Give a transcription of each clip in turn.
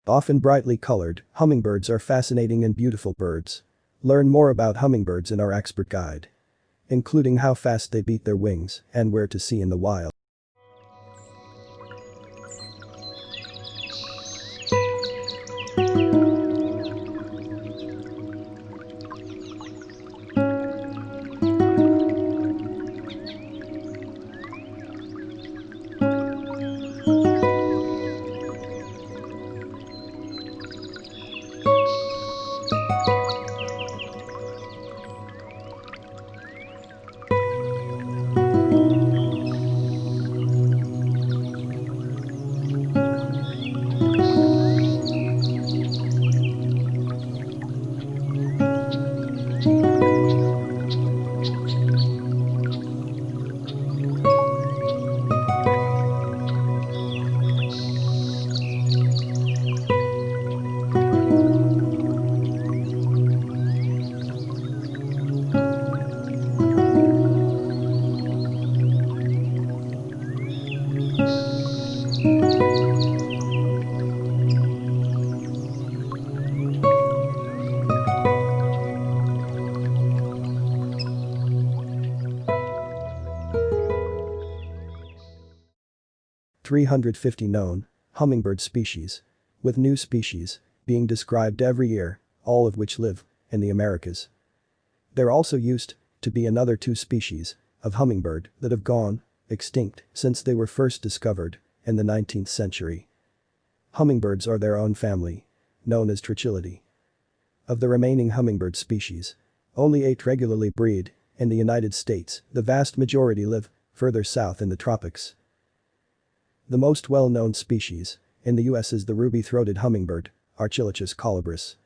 Often brightly colored, hummingbirds are fascinating and beautiful birds. Learn more about hummingbirds in our expert guide, including how fast they beat their wings and where to see in the wild. (350 known hummingbird species, with new species being described every year, all of which live in the Americas. There also used to be another 2 species of hummingbird that have gone extinct since they were first discovered in the 19th century. Hummingbirds are their own family, known as Trochilidae. Of the remaining hummingbird species, only 8 regularly breed in the United States. The vast majority live further south in the tropics. The most well-known species in the US is the ruby-throated hummingbird, Archilochus colibris.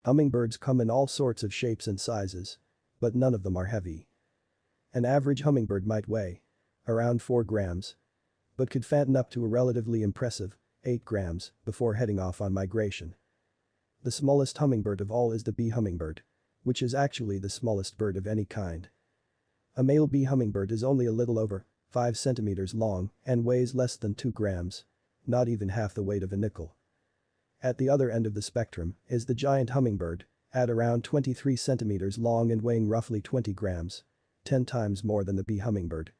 Hummingbirds come in all sorts of shapes and sizes, but none of them are heavy. An average hummingbird might weigh around 4 grams, but could fatten up to a relatively impressive 8 grams before heading off on migration. The smallest hummingbird of all is the bee hummingbird, which is actually the smallest bird of any kind. A male bee hummingbird is only a little over 5 centimeters long and weighs less than 2 grams, not even half the weight of a nickel. At the other end of the spectrum is the giant hummingbird, at around 23 centimeters long and weighing roughly 20 grams, 10 times more than the bee hummingbird.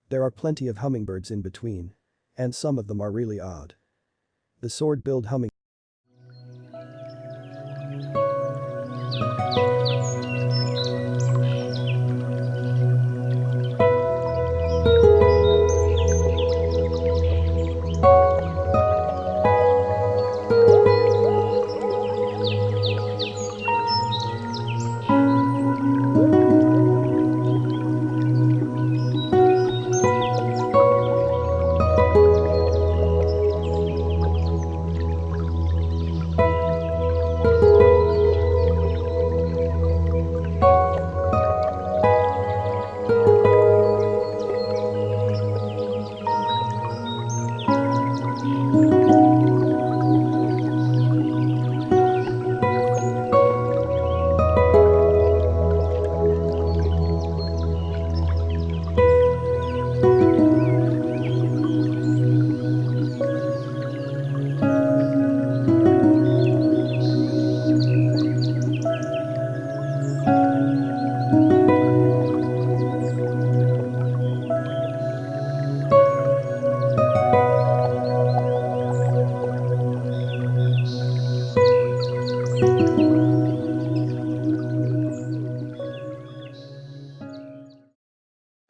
There are plenty of hummingbirds in between, and some of them are really odd. The sword-billed hummingbird.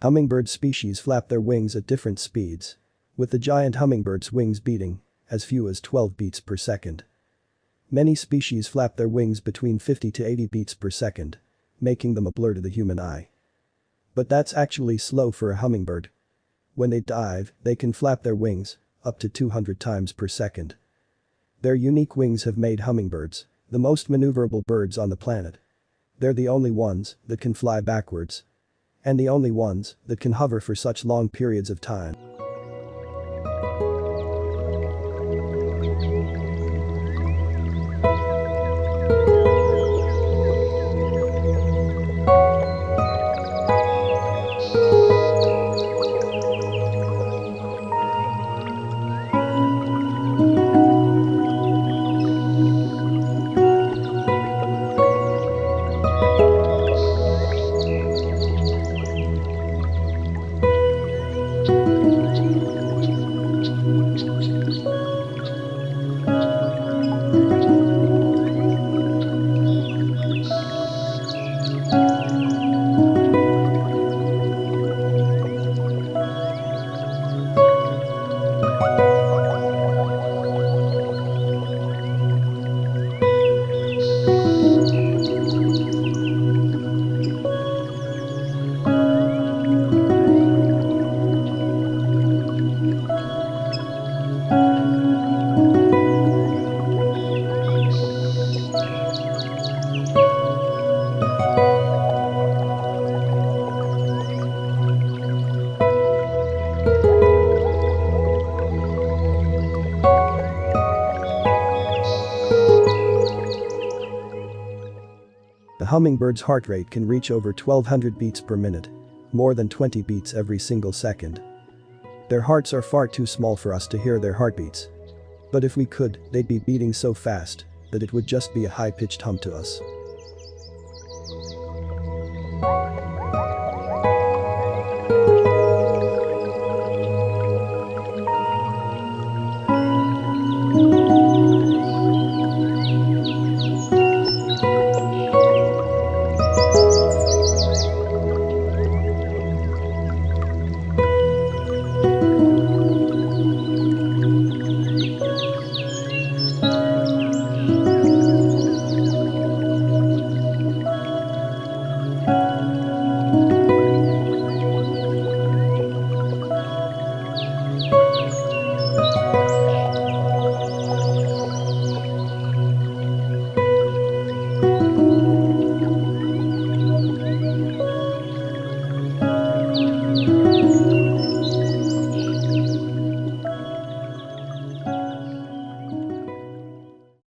Hummingbird species flap their wings at different speeds, with the giant hummingbird's wings beating as few as 12 beats per second. Many species flap their wings between 50 to 80 beats per second, making them a blur to the human eye. But that's actually slow for a hummingbird. When they dive, they can flap their wings up to 200 times per second. Their unique wings have made hummingbirds the most maneuverable birds on the planet. They're the only ones that can fly backwards. And the only ones that can hover for such long periods of time. The hummingbird's heart rate can reach over 1200 beats per minute, more than 20 beats every single second. Their hearts are far too small for us to hear their heartbeats. But if we could, they'd be beating so fast that it would just be a high-pitched hum to us.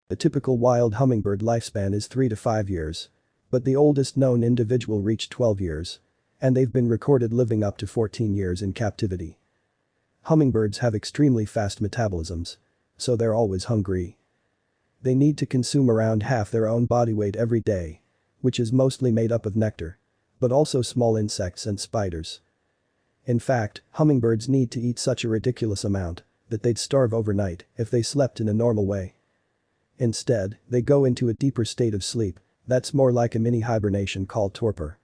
The typical wild hummingbird lifespan is 3 to 5 years. But the oldest known individual reached 12 years. And they've been recorded living up to 14 years in captivity. Hummingbirds have extremely fast metabolisms. So they're always hungry. They need to consume around half their own body weight every day. Which is mostly made up of nectar. But also small insects and spiders. In fact, hummingbirds need to eat such a ridiculous amount that they'd starve overnight if they slept in a normal way. Instead, they go into a deeper state of sleep that's more like a mini hibernation called torpor.